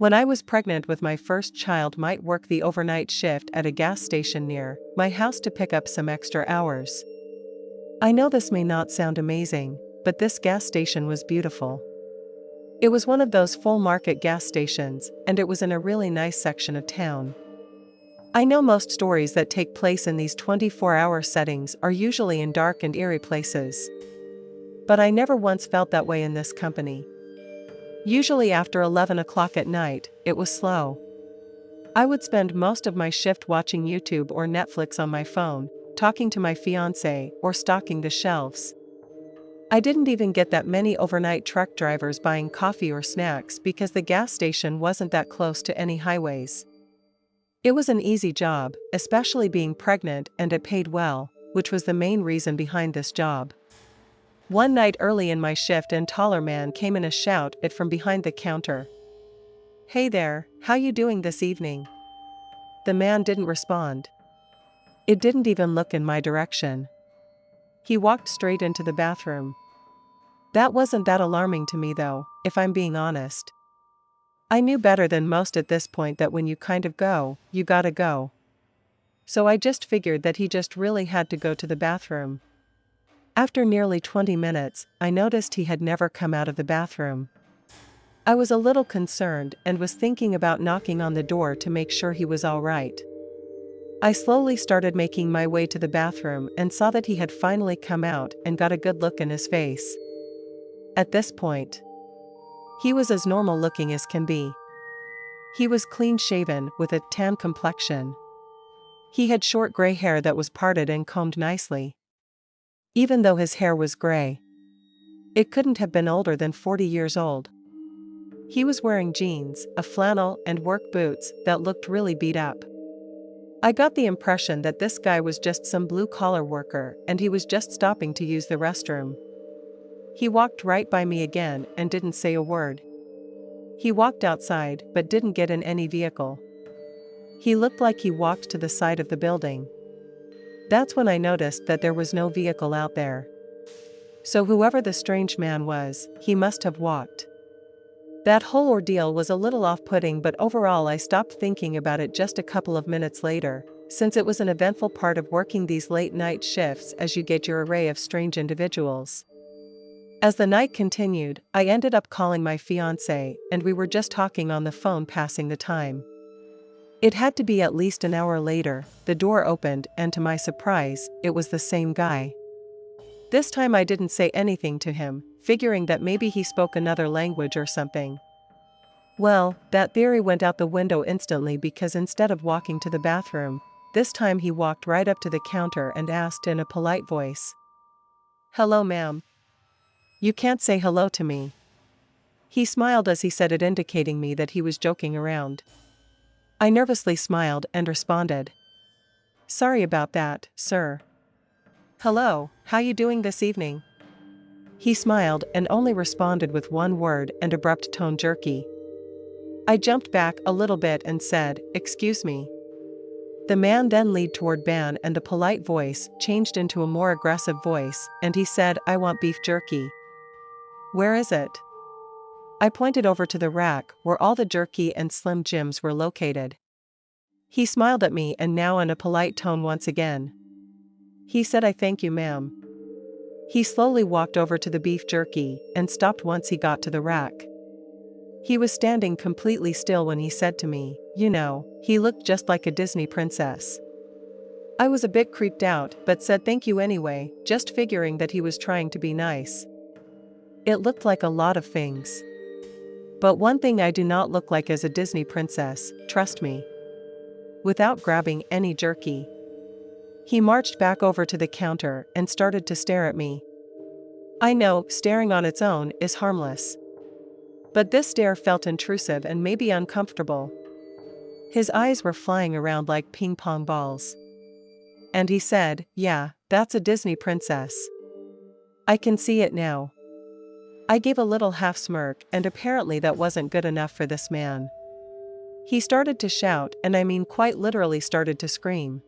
When I was pregnant with my first child, might work the overnight shift at a gas station near my house to pick up some extra hours. I know this may not sound amazing, but this gas station was beautiful. It was one of those full market gas stations, and it was in a really nice section of town. I know most stories that take place in these 24-hour settings are usually in dark and eerie places. But I never once felt that way in this company. Usually after 11 o'clock at night, it was slow. I would spend most of my shift watching YouTube or Netflix on my phone, talking to my fiancé, or stocking the shelves. I didn't even get that many overnight truck drivers buying coffee or snacks because the gas station wasn't that close to any highways. It was an easy job, especially being pregnant, and it paid well, which was the main reason behind this job. One night early in my shift, a taller man came in a shout it from behind the counter. "Hey there, how you doing this evening?" The man didn't respond. It didn't even look in my direction. He walked straight into the bathroom. That wasn't that alarming to me though, if I'm being honest. I knew better than most at this point that when you kind of go, you gotta go. So I just figured that he just really had to go to the bathroom. After nearly 20 minutes, I noticed he had never come out of the bathroom. I was a little concerned and was thinking about knocking on the door to make sure he was all right. I slowly started making my way to the bathroom and saw that he had finally come out and got a good look in his face. At this point, he was as normal looking as can be. He was clean shaven with a tan complexion. He had short gray hair that was parted and combed nicely. Even though his hair was gray, it couldn't have been older than 40 years old. He was wearing jeans, a flannel, and work boots that looked really beat up. I got the impression that this guy was just some blue-collar worker and he was just stopping to use the restroom. He walked right by me again and didn't say a word. He walked outside but didn't get in any vehicle. He looked like he walked to the side of the building. That's when I noticed that there was no vehicle out there. So whoever the strange man was, he must have walked. That whole ordeal was a little off-putting, but overall I stopped thinking about it just a couple of minutes later, since it was an eventful part of working these late-night shifts as you get your array of strange individuals. As the night continued, I ended up calling my fiancé, and we were just talking on the phone passing the time. It had to be at least an hour later, the door opened and to my surprise, it was the same guy. This time I didn't say anything to him, figuring that maybe he spoke another language or something. Well, that theory went out the window instantly because instead of walking to the bathroom, this time he walked right up to the counter and asked in a polite voice, "Hello, ma'am. You can't say hello to me." He smiled as he said it, indicating me that he was joking around. I nervously smiled and responded, "Sorry about that, sir." "Hello, how you doing this evening?" He smiled and only responded with one word and abrupt tone, jerky. I jumped back a little bit and said, "Excuse me." The man then leaned toward Ban and the polite voice changed into a more aggressive voice and he said, "I want beef jerky." "Where is it?" I pointed over to the rack where all the jerky and Slim Jims were located. He smiled at me and now in a polite tone once again. He said, "I thank you, ma'am." He slowly walked over to the beef jerky and stopped once he got to the rack. He was standing completely still when he said to me, "You know, he looked just like a Disney princess." I was a bit creeped out but said thank you anyway, just figuring that he was trying to be nice. It looked like a lot of things. But one thing I do not look like as a Disney princess, trust me. Without grabbing any jerky, he marched back over to the counter and started to stare at me. I know, staring on its own is harmless. But this stare felt intrusive and maybe uncomfortable. His eyes were flying around like ping pong balls. And he said, "Yeah, that's a Disney princess. I can see it now." I gave a little half smirk and apparently that wasn't good enough for this man. He started to shout, and I mean quite literally started to scream.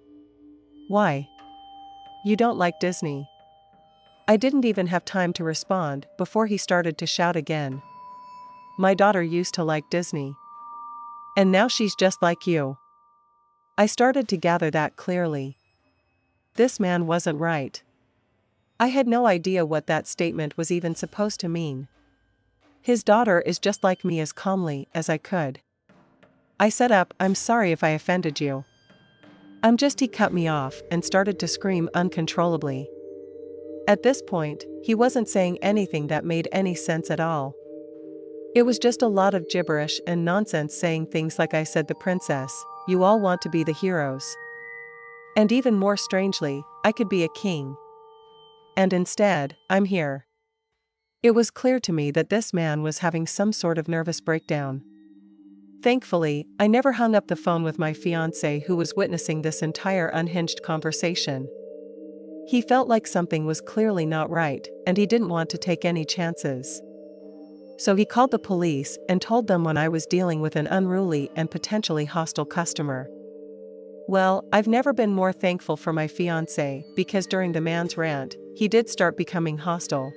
"Why? You don't like Disney?" I didn't even have time to respond before he started to shout again. "My daughter used to like Disney. And now she's just like you. I started to gather that clearly. This man wasn't right. I had no idea what that statement was even supposed to mean. His daughter is just like me, as calmly as I could. I said up, "I'm sorry if I offended you." He cut me off and started to scream uncontrollably. At this point, he wasn't saying anything that made any sense at all. It was just a lot of gibberish and nonsense, saying things like, "I said the princess, you all want to be the heroes. And even more strangely, I could be a king. And instead, I'm here." It was clear to me that this man was having some sort of nervous breakdown. Thankfully, I never hung up the phone with my fiancé, who was witnessing this entire unhinged conversation. He felt like something was clearly not right, and he didn't want to take any chances. So he called the police and told them when I was dealing with an unruly and potentially hostile customer. Well, I've never been more thankful for my fiancé, because during the man's rant, he did start becoming hostile.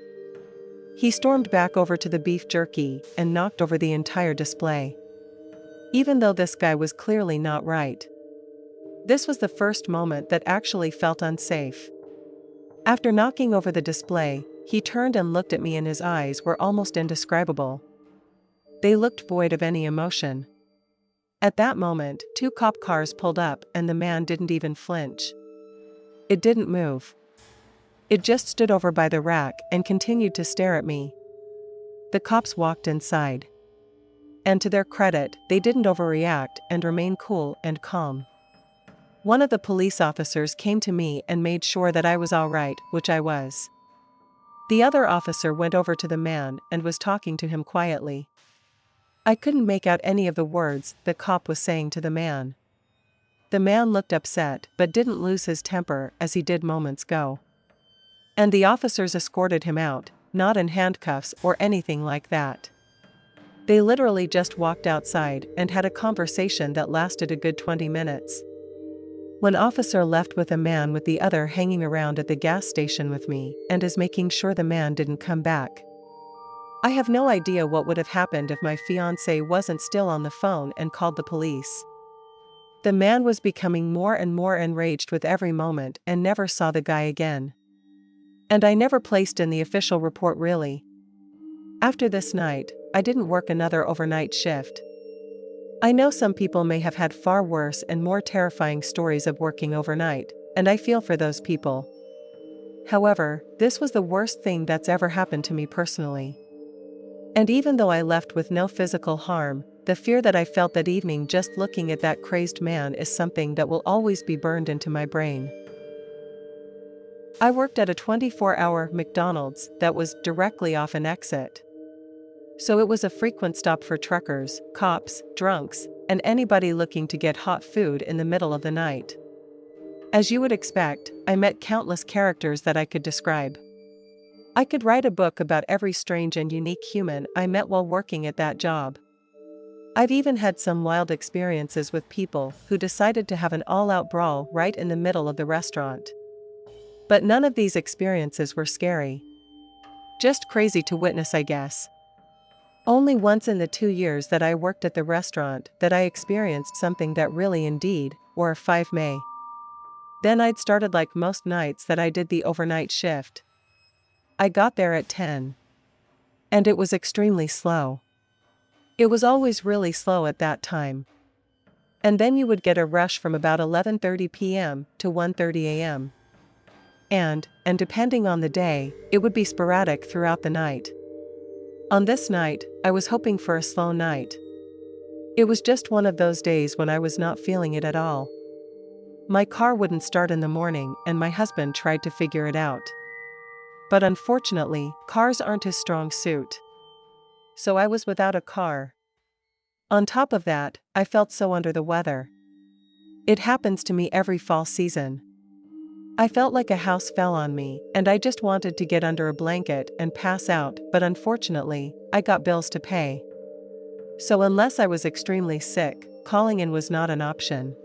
He stormed back over to the beef jerky and knocked over the entire display. Even though this guy was clearly not right. This was the first moment that actually felt unsafe. After knocking over the display, he turned and looked at me, and his eyes were almost indescribable. They looked void of any emotion. At that moment, 2 cop cars pulled up and the man didn't even flinch. It didn't move. It just stood over by the rack and continued to stare at me. The cops walked inside. And to their credit, they didn't overreact and remained cool and calm. One of the police officers came to me and made sure that I was all right, which I was. The other officer went over to the man and was talking to him quietly. I couldn't make out any of the words the cop was saying to the man. The man looked upset but didn't lose his temper as he did moments ago. And the officers escorted him out, not in handcuffs or anything like that. They literally just walked outside and had a conversation that lasted a good 20 minutes. One officer left with a man, with the other hanging around at the gas station with me and is making sure the man didn't come back. I have no idea what would have happened if my fiancé wasn't still on the phone and called the police. The man was becoming more and more enraged with every moment and never saw the guy again. And I never placed in the official report, really. After this night, I didn't work another overnight shift. I know some people may have had far worse and more terrifying stories of working overnight, and I feel for those people. However, this was the worst thing that's ever happened to me personally. And even though I left with no physical harm, the fear that I felt that evening just looking at that crazed man is something that will always be burned into my brain. I worked at a 24-hour McDonald's that was directly off an exit. So it was a frequent stop for truckers, cops, drunks, and anybody looking to get hot food in the middle of the night. As you would expect, I met countless characters that I could describe. I could write a book about every strange and unique human I met while working at that job. I've even had some wild experiences with people who decided to have an all-out brawl right in the middle of the restaurant. But none of these experiences were scary. Just crazy to witness, I guess. Only once in the 2 years that I worked at the restaurant that I experienced something that really indeed, or a 5 May. Then I'd started like most nights that I did the overnight shift. I got there at 10. And it was extremely slow. It was always really slow at that time. And then you would get a rush from about 11:30 p.m. to 1:30 a.m. And depending on the day, it would be sporadic throughout the night. On this night, I was hoping for a slow night. It was just one of those days when I was not feeling it at all. My car wouldn't start in the morning, and my husband tried to figure it out. But unfortunately, cars aren't his strong suit. So I was without a car. On top of that, I felt so under the weather. It happens to me every fall season. I felt like a house fell on me, and I just wanted to get under a blanket and pass out, but unfortunately, I got bills to pay. So unless I was extremely sick, calling in was not an option.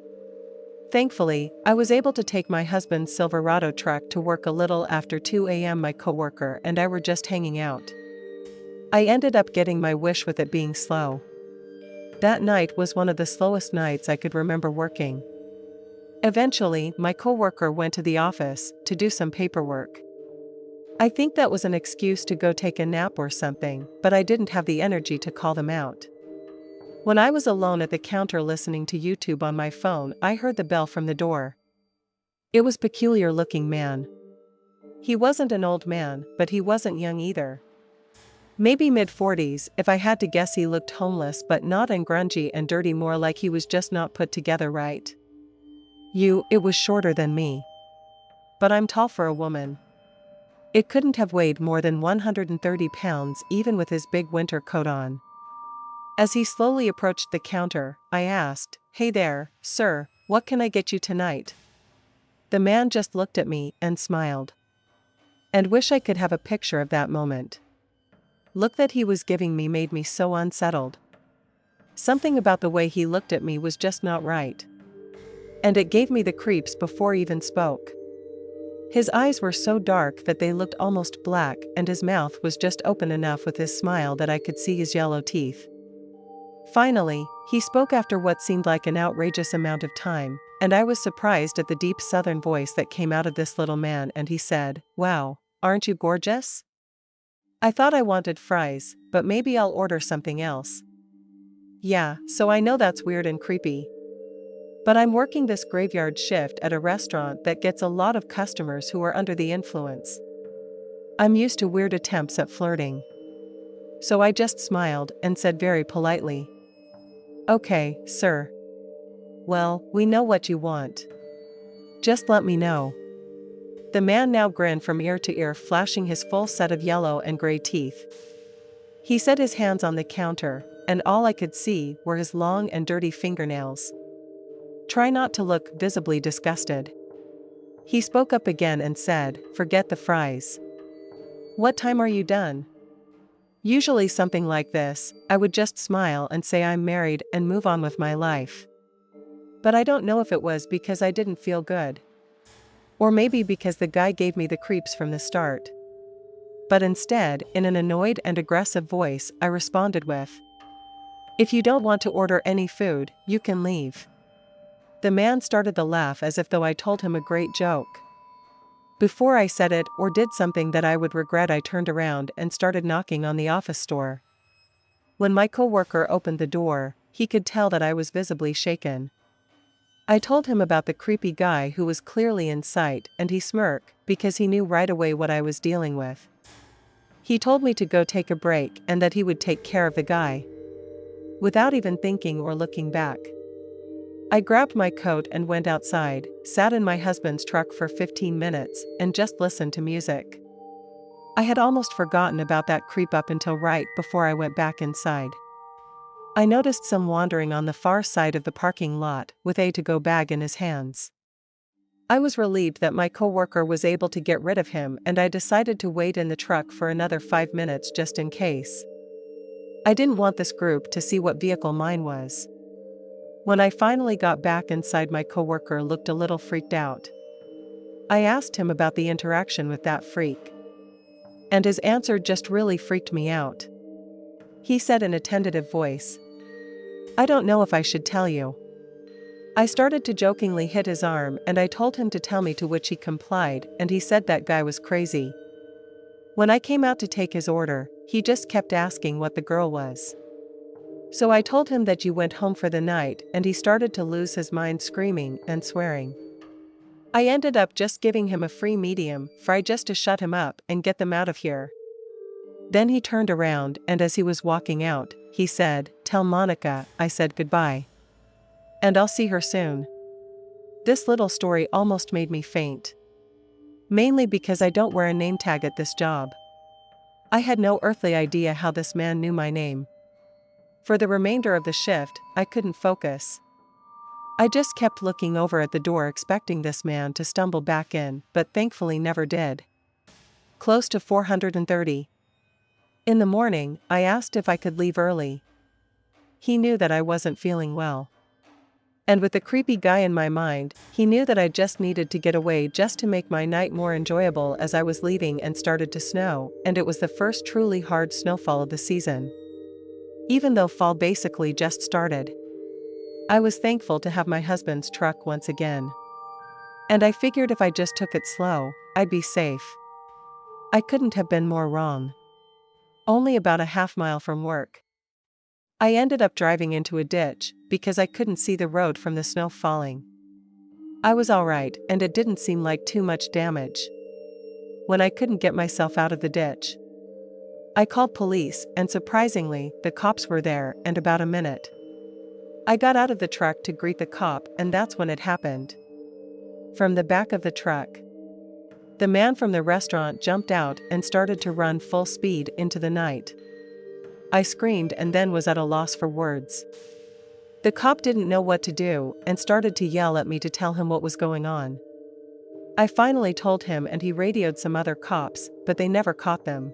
Thankfully, I was able to take my husband's Silverado truck to work a little after 2 a.m. My coworker and I were just hanging out. I ended up getting my wish with it being slow. That night was one of the slowest nights I could remember working. Eventually, my coworker went to the office to do some paperwork. I think that was an excuse to go take a nap or something, but I didn't have the energy to call them out. When I was alone at the counter listening to YouTube on my phone, I heard the bell from the door. It was a peculiar-looking man. He wasn't an old man, but he wasn't young either. Maybe mid-40s, if I had to guess. He looked homeless but not grungy and dirty, more like he was just not put together right. It was shorter than me. But I'm tall for a woman. It couldn't have weighed more than 130 pounds even with his big winter coat on. As he slowly approached the counter, I asked, "Hey there, sir, what can I get you tonight?" The man just looked at me and smiled. And wish I could have a picture of that moment. Look that he was giving me made me so unsettled. Something about the way he looked at me was just not right. And it gave me the creeps before he even spoke. His eyes were so dark that they looked almost black, and his mouth was just open enough with his smile that I could see his yellow teeth. Finally, he spoke after what seemed like an outrageous amount of time, and I was surprised at the deep southern voice that came out of this little man, and he said, "Wow, aren't you gorgeous?" I thought I wanted fries, but maybe I'll order something else. Yeah, so I know that's weird and creepy. But I'm working this graveyard shift at a restaurant that gets a lot of customers who are under the influence. I'm used to weird attempts at flirting. So I just smiled and said very politely, "Okay, sir. Well, we know what you want. Just let me know." The man now grinned from ear to ear, flashing his full set of yellow and gray teeth. He set his hands on the counter, and all I could see were his long and dirty fingernails. Try not to look visibly disgusted. He spoke up again and said, "Forget the fries. What time are you done?" Usually something like this, I would just smile and say I'm married and move on with my life. But I don't know if it was because I didn't feel good. Or maybe because the guy gave me the creeps from the start. But instead, in an annoyed and aggressive voice, I responded with, "If you don't want to order any food, you can leave." The man started to laugh as if though I told him a great joke. Before I said it or did something that I would regret, I turned around and started knocking on the office door. When my coworker opened the door, he could tell that I was visibly shaken. I told him about the creepy guy who was clearly in sight, and he smirked because he knew right away what I was dealing with. He told me to go take a break and that he would take care of the guy. Without even thinking or looking back, I grabbed my coat and went outside, sat in my husband's truck for 15 minutes, and just listened to music. I had almost forgotten about that creep up until right before I went back inside. I noticed some wandering on the far side of the parking lot, with a to-go bag in his hands. I was relieved that my coworker was able to get rid of him, and I decided to wait in the truck for another 5 minutes just in case. I didn't want this group to see what vehicle mine was. When I finally got back inside, my coworker looked a little freaked out. I asked him about the interaction with that freak. And his answer just really freaked me out. He said in a tentative voice, "I don't know if I should tell you." I started to jokingly hit his arm and I told him to tell me, to which he complied, and he said that guy was crazy. When I came out to take his order, he just kept asking what the girl was. So I told him that you went home for the night, and he started to lose his mind, screaming and swearing. I ended up just giving him a free medium fry just to shut him up and get them out of here. Then he turned around, and as he was walking out, he said, "Tell Monica I said goodbye. And I'll see her soon." This little story almost made me faint. Mainly because I don't wear a name tag at this job. I had no earthly idea how this man knew my name. For the remainder of the shift, I couldn't focus. I just kept looking over at the door, expecting this man to stumble back in, but thankfully never did. Close to 430. In the morning, I asked if I could leave early. He knew that I wasn't feeling well. And with the creepy guy in my mind, he knew that I just needed to get away just to make my night more enjoyable. As I was leaving and started to snow, and it was the first truly hard snowfall of the season. even though fall basically just started. I was thankful to have my husband's truck once again. And I figured if I just took it slow, I'd be safe. I couldn't have been more wrong. Only about a half-mile from work, I ended up driving into a ditch because I couldn't see the road from the snow falling. I was alright, and it didn't seem like too much damage. When I couldn't get myself out of the ditch, I called police, and surprisingly, the cops were there in about a minute. I got out of the truck to greet the cop, and that's when it happened. From the back of the truck, the man from the restaurant jumped out and started to run full speed into the night. I screamed and then was at a loss for words. The cop didn't know what to do and started to yell at me to tell him what was going on. I finally told him and he radioed some other cops, but they never caught them.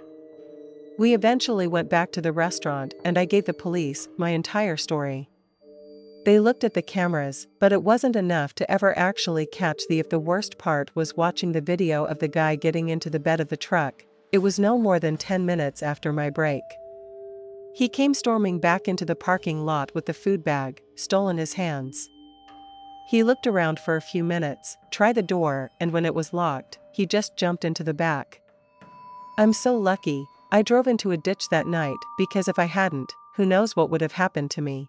We eventually went back to the restaurant and I gave the police my entire story. They looked at the cameras, but it wasn't enough to ever actually catch the worst part was watching the video of the guy getting into the bed of the truck. It was no more than 10 minutes after my break. He came storming back into the parking lot with the food bag still in his hands. He looked around for a few minutes, tried the door, and when it was locked, he just jumped into the back. I'm so lucky I drove into a ditch that night because if I hadn't, who knows what would have happened to me.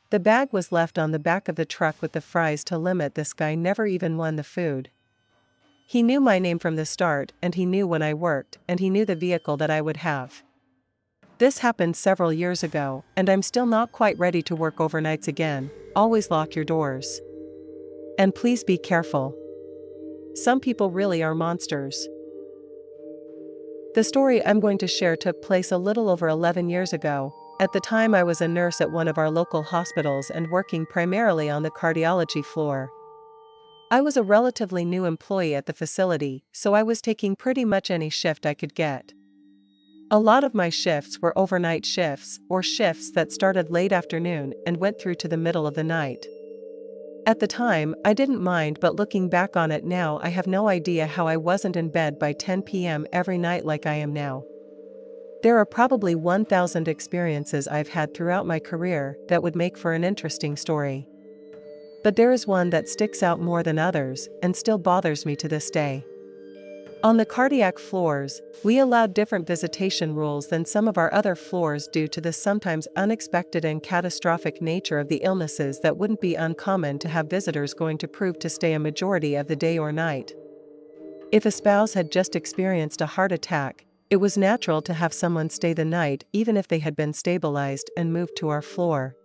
The bag was left on the back of the truck with the fries to limit this guy never even won the food. He knew my name from the start and he knew when I worked and he knew the vehicle that I would have. This happened several years ago and I'm still not quite ready to work overnights again. Always lock your doors. And please be careful. Some people really are monsters. The story I'm going to share took place a little over 11 years ago. At the time I was a nurse at one of our local hospitals and working primarily on the cardiology floor. I was a relatively new employee at the facility, so I was taking pretty much any shift I could get. A lot of my shifts were overnight shifts, or shifts that started late afternoon and went through to the middle of the night. At the time, I didn't mind, but looking back on it now, I have no idea how I wasn't in bed by 10 p.m. every night like I am now. There are probably 1,000 experiences I've had throughout my career that would make for an interesting story. But there is one that sticks out more than others and still bothers me to this day. On the cardiac floors, we allowed different visitation rules than some of our other floors due to the sometimes unexpected and catastrophic nature of the illnesses that wouldn't be uncommon to have visitors going to prove to stay a majority of the day or night. If a spouse had just experienced a heart attack, it was natural to have someone stay the night even if they had been stabilized and moved to our floor.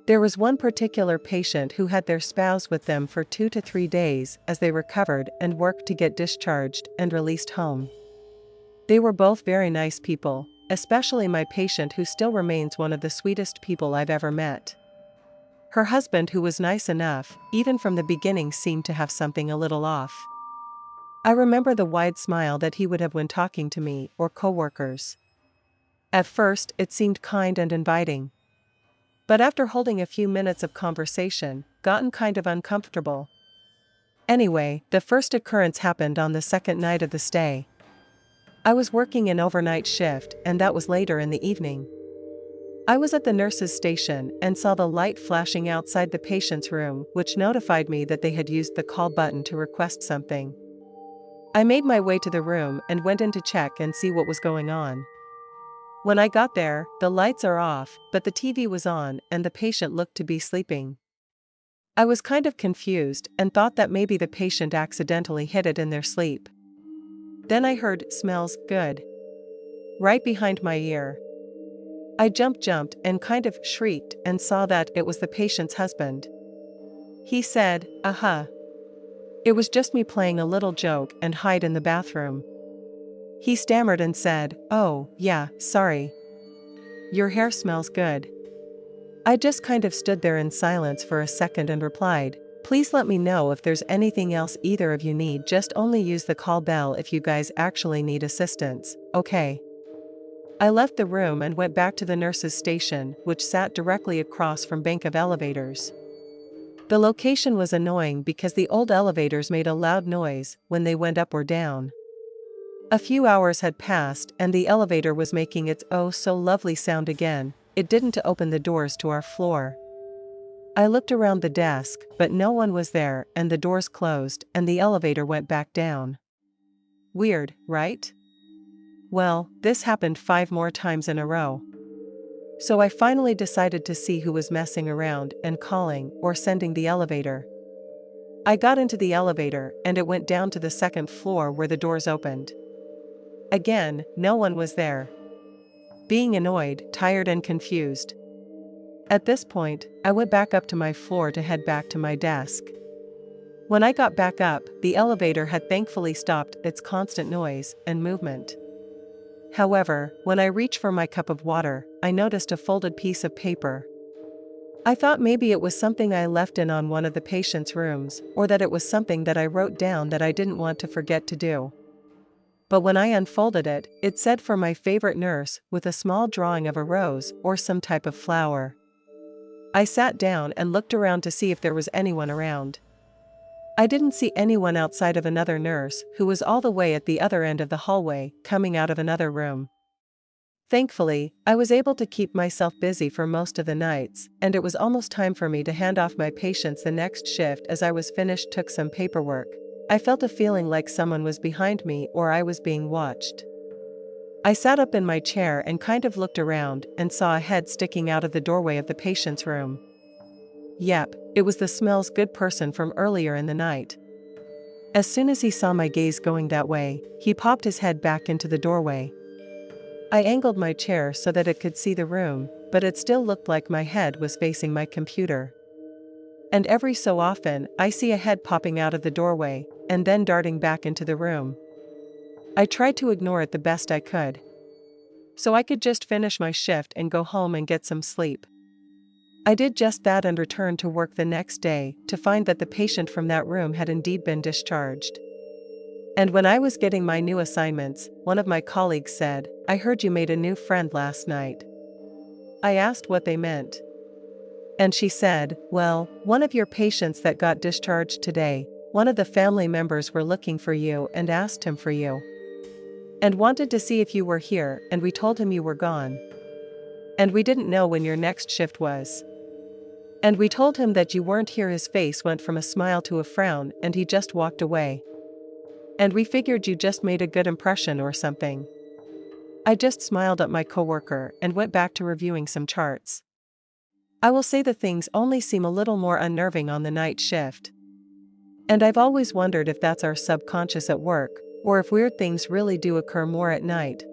There was one particular patient who had their spouse with them for 2 to 3 days as they recovered and worked to get discharged and released home. They were both very nice people, especially my patient who still remains one of the sweetest people I've ever met. Her husband, who was nice enough, even from the beginning seemed to have something a little off. I remember the wide smile that he would have when talking to me or coworkers. At first, it seemed kind and inviting. But after holding a few minutes of conversation, gotten kind of uncomfortable. Anyway, the first occurrence happened on the second night of the stay. I was working an overnight shift, and that was later in the evening. I was at the nurse's station and saw the light flashing outside the patient's room, which notified me that they had used the call button to request something. I made my way to the room and went in to check and see what was going on. When I got there, the lights are off, but the TV was on and the patient looked to be sleeping. I was kind of confused and thought that maybe the patient accidentally hit it in their sleep. Then I heard, "Smells good," right behind my ear. I jumped and kind of shrieked and saw that it was the patient's husband. He said, "Uh-huh." It was just me playing a little joke and hide in the bathroom. He stammered and said, "Oh, yeah, sorry. Your hair smells good." I just kind of stood there in silence for a second and replied, "Please let me know if there's anything else either of you need. Just only use the call bell if you guys actually need assistance, okay?" I left the room and went back to the nurse's station, which sat directly across from bank of elevators. The location was annoying because the old elevators made a loud noise when they went up or down. A few hours had passed and the elevator was making its oh so lovely sound again, it didn't open the doors to our floor. I looked around the desk, but no one was there, and the doors closed, and the elevator went back down. Weird, right? Well, this happened 5 more times in a row. So I finally decided to see who was messing around and calling or sending the elevator. I got into the elevator, and it went down to the 2nd floor where the doors opened. Again, no one was there. Being annoyed, tired, and confused. At this point, I went back up to my floor to head back to my desk. When I got back up, the elevator had thankfully stopped its constant noise and movement. However, when I reached for my cup of water, I noticed a folded piece of paper. I thought maybe it was something I left in on one of the patient's rooms, or that it was something that I wrote down that I didn't want to forget to do. But when I unfolded it, it said for my favorite nurse, with a small drawing of a rose or some type of flower. I sat down and looked around to see if there was anyone around. I didn't see anyone outside of another nurse who was all the way at the other end of the hallway, coming out of another room. Thankfully, I was able to keep myself busy for most of the nights, and it was almost time for me to hand off my patients the next shift. As I was finished took some paperwork, I felt a feeling like someone was behind me or I was being watched. I sat up in my chair and kind of looked around and saw a head sticking out of the doorway of the patient's room. Yep, it was the smells good person from earlier in the night. As soon as he saw my gaze going that way, he popped his head back into the doorway. I angled my chair so that it could see the room, but it still looked like my head was facing my computer. And every so often, I see a head popping out of the doorway, and then darting back into the room. I tried to ignore it the best I could, so I could just finish my shift and go home and get some sleep. I did just that and returned to work the next day to find that the patient from that room had indeed been discharged. And when I was getting my new assignments, one of my colleagues said, "I heard you made a new friend last night." I asked what they meant. And she said, "Well, one of your patients that got discharged today, one of the family members were looking for you and asked him for you. And wanted to see if you were here, and we told him you were gone. And we didn't know when your next shift was. And we told him that you weren't here." His face went from a smile to a frown, and he just walked away. "And we figured you just made a good impression or something." I just smiled at my coworker and went back to reviewing some charts. I will say the things only seem a little more unnerving on the night shift. And I've always wondered if that's our subconscious at work, or if weird things really do occur more at night,